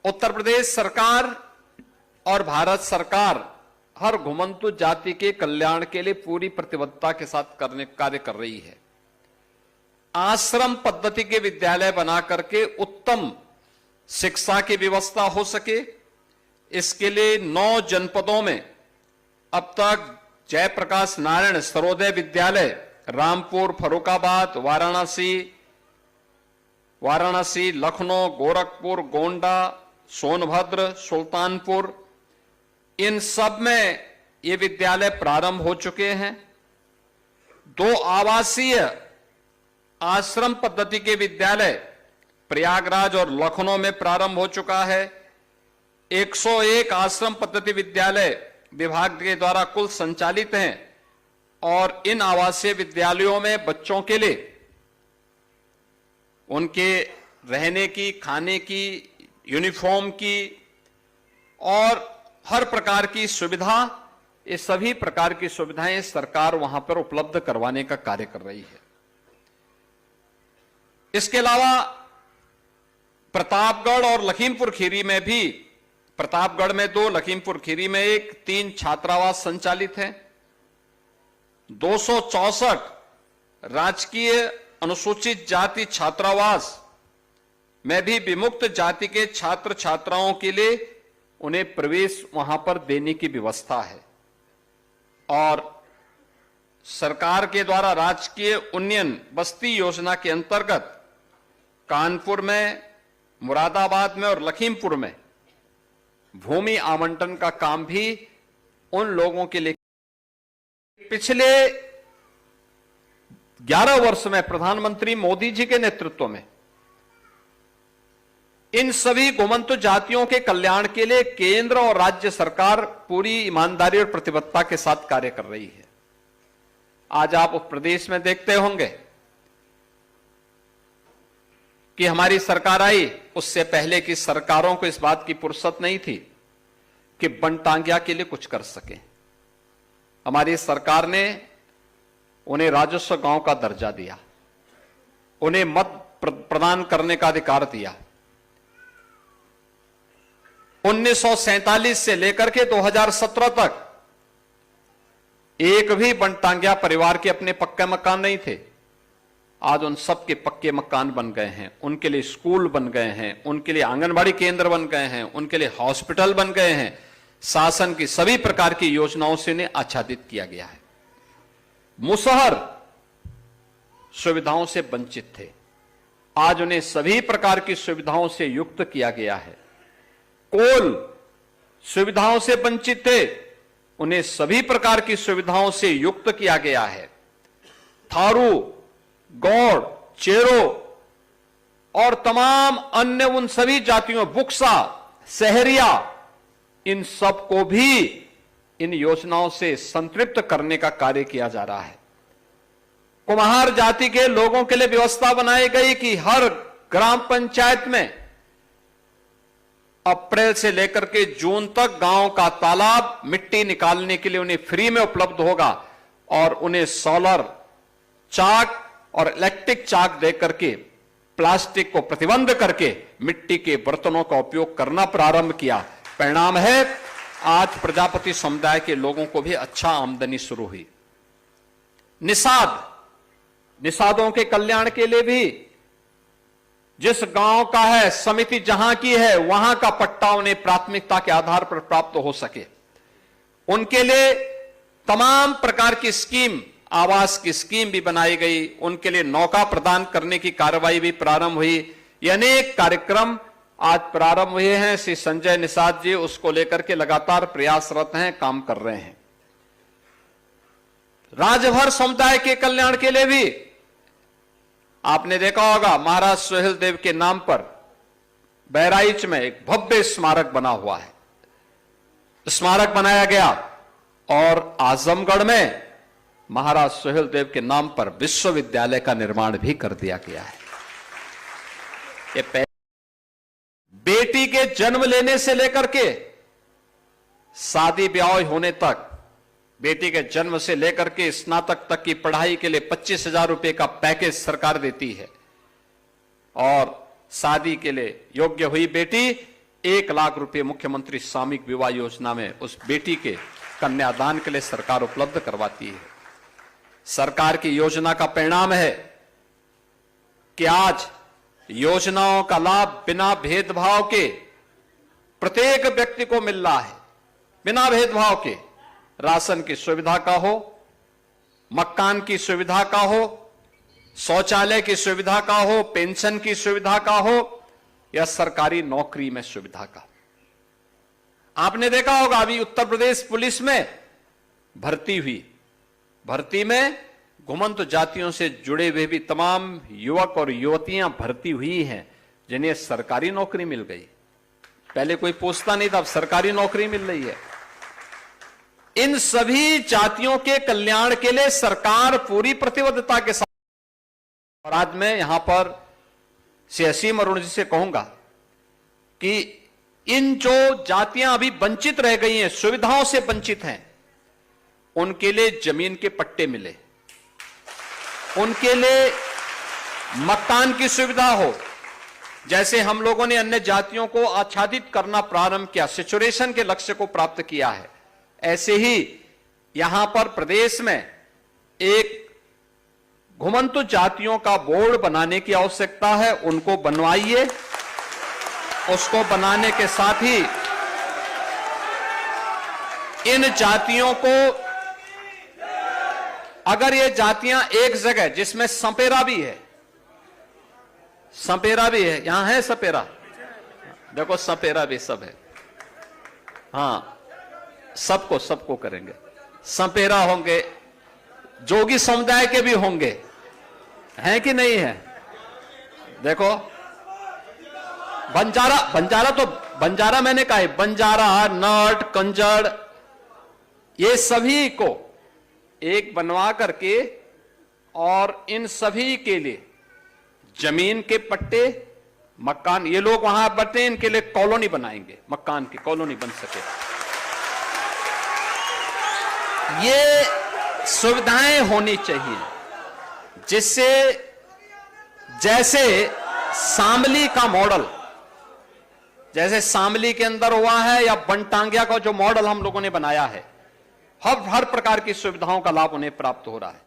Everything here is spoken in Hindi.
उत्तर प्रदेश सरकार और भारत सरकार हर घुमंतु जाति के कल्याण के लिए पूरी प्रतिबद्धता के साथ कार्य कर रही है। आश्रम पद्धति के विद्यालय बना करके उत्तम शिक्षा की व्यवस्था हो सके, इसके लिए 9 जनपदों में अब तक जयप्रकाश नारायण सर्वोदय विद्यालय रामपुर, फर्रुखाबाद, वाराणसी, लखनऊ, गोरखपुर, गोंडा, सोनभद्र, सुल्तानपुर, इन सब में ये विद्यालय प्रारंभ हो चुके हैं। 2 आवासीय आश्रम पद्धति के विद्यालय प्रयागराज और लखनऊ में प्रारंभ हो चुका है। 101 आश्रम पद्धति विद्यालय विभाग के द्वारा कुल संचालित हैं और इन आवासीय विद्यालयों में बच्चों के लिए उनके रहने की, खाने की, यूनिफॉर्म की और हर प्रकार की सुविधा, ये सभी प्रकार की सुविधाएं सरकार वहां पर उपलब्ध करवाने का कार्य कर रही है। इसके अलावा प्रतापगढ़ और लखीमपुर खीरी में भी, प्रतापगढ़ में 2, लखीमपुर खीरी में 1, 3 छात्रावास संचालित हैं। 264 राजकीय अनुसूचित जाति छात्रावास में भी विमुक्त जाति के छात्र छात्राओं के लिए उन्हें प्रवेश वहां पर देने की व्यवस्था है। और सरकार के द्वारा राजकीय उन्नयन बस्ती योजना के अंतर्गत कानपुर में, मुरादाबाद में और लखीमपुर में भूमि आवंटन का काम भी उन लोगों के लिए पिछले 11 वर्ष में प्रधानमंत्री मोदी जी के नेतृत्व में इन सभी घुमंतु जातियों के कल्याण के लिए केंद्र और राज्य सरकार पूरी ईमानदारी और प्रतिबद्धता के साथ कार्य कर रही है। आज आप उस प्रदेश में देखते होंगे कि हमारी सरकार आई, उससे पहले की सरकारों को इस बात की फुर्सत नहीं थी कि बनटांगिया के लिए कुछ कर सके। हमारी सरकार ने उन्हें राजस्व गांव का दर्जा दिया, उन्हें मत प्रदान करने का अधिकार दिया। 1947 से लेकर के 2017 तक एक भी बनटांगिया परिवार के अपने पक्के मकान नहीं थे। आज उन सब के पक्के मकान बन गए हैं, उनके लिए स्कूल बन गए हैं, उनके लिए आंगनबाड़ी केंद्र बन गए हैं, उनके लिए हॉस्पिटल बन गए हैं। शासन की सभी प्रकार की योजनाओं से उन्हें आच्छादित किया गया है। मुसहर सुविधाओं से वंचित थे, आज उन्हें सभी प्रकार की सुविधाओं से युक्त किया गया है। कोल सुविधाओं से वंचित थे, उन्हें सभी प्रकार की सुविधाओं से युक्त किया गया है। थारू, गौड़, चेरो और तमाम अन्य उन सभी जातियों, बुक्सा, सहरिया, इन सब को भी इन योजनाओं से संतृप्त करने का कार्य किया जा रहा है। कुम्हार जाति के लोगों के लिए व्यवस्था बनाई गई कि हर ग्राम पंचायत में अप्रैल से लेकर के जून तक गांव का तालाब मिट्टी निकालने के लिए उन्हें फ्री में उपलब्ध होगा और उन्हें सोलर चाक और इलेक्ट्रिक चाक देकर के प्लास्टिक को प्रतिबंध करके मिट्टी के बर्तनों का उपयोग करना प्रारंभ किया। परिणाम है आज प्रजापति समुदाय के लोगों को भी अच्छा आमदनी शुरू हुई। निषादों के कल्याण के लिए भी जिस गांव का है, समिति जहां की है, वहां का पट्टा उन्हें प्राथमिकता के आधार पर प्राप्त हो सके, उनके लिए तमाम प्रकार की स्कीम, आवास की स्कीम भी बनाई गई। उनके लिए नौका प्रदान करने की कार्रवाई भी प्रारंभ हुई। ये अनेक कार्यक्रम आज प्रारंभ हुए हैं। श्री संजय निषाद जी उसको लेकर के लगातार प्रयासरत हैं, काम कर रहे हैं। राजभर समुदाय के कल्याण के लिए भी आपने देखा होगा, महाराज सोहेल देव के नाम पर बहराइच में एक भव्य स्मारक बना हुआ है, स्मारक बनाया गया। और आजमगढ़ में महाराज सोहेल देव के नाम पर विश्वविद्यालय का निर्माण भी कर दिया गया है। ये बेटी के जन्म लेने से लेकर के शादी ब्याह होने तक, बेटी के जन्म से लेकर के स्नातक तक की पढ़ाई के लिए 25,000 रुपए का पैकेज सरकार देती है। और शादी के लिए योग्य हुई बेटी 1 लाख रुपए मुख्यमंत्री सामूहिक विवाह योजना में उस बेटी के कन्यादान के लिए सरकार उपलब्ध करवाती है। सरकार की योजना का परिणाम है कि आज योजनाओं का लाभ बिना भेदभाव के प्रत्येक व्यक्ति को मिल रहा है, बिना भेदभाव के। राशन की सुविधा का हो, मकान की सुविधा का हो, शौचालय की सुविधा का हो, पेंशन की सुविधा का हो या सरकारी नौकरी में सुविधा का। आपने देखा होगा अभी उत्तर प्रदेश पुलिस में भर्ती में घुमंत जातियों से जुड़े हुए भी तमाम युवक और युवतियां भर्ती हुई हैं जिन्हें सरकारी नौकरी मिल गई। पहले कोई पूछता नहीं था, अब सरकारी नौकरी मिल रही है। इन सभी जातियों के कल्याण के लिए सरकार पूरी प्रतिबद्धता के साथ, और आज मैं यहां पर श्री असीम अरुण जी से कहूंगा कि इन जो जातियां अभी वंचित रह गई हैं, सुविधाओं से वंचित हैं, उनके लिए जमीन के पट्टे मिले, उनके लिए मकान की सुविधा हो। जैसे हम लोगों ने अन्य जातियों को आच्छादित करना प्रारंभ किया, सेचुरेशन के लक्ष्य को प्राप्त किया है, ऐसे ही यहां पर प्रदेश में एक घुमंतु जातियों का बोर्ड बनाने की आवश्यकता है। उनको बनवाइए। उसको बनाने के साथ ही इन जातियों को, अगर ये जातियां एक जगह, जिसमें सपेरा भी है, यहां है सपेरा, देखो सपेरा भी सब है, हां सबको करेंगे। सपेरा होंगे, जोगी समुदाय के भी होंगे, हैं कि नहीं है? देखो बंजारा मैंने कहा है, बंजारा, नट, कंजड़, ये सभी को एक बनवा करके और इन सभी के लिए जमीन के पट्टे, मकान, ये लोग वहां बटे, इनके लिए कॉलोनी बनाएंगे, मकान की कॉलोनी बन सके। ये सुविधाएं होनी चाहिए जिससे, जैसे शामली का मॉडल, जैसे शामली के अंदर हुआ है या बनटांगिया का जो मॉडल हम लोगों ने बनाया है, हर प्रकार की सुविधाओं का लाभ उन्हें प्राप्त हो रहा है।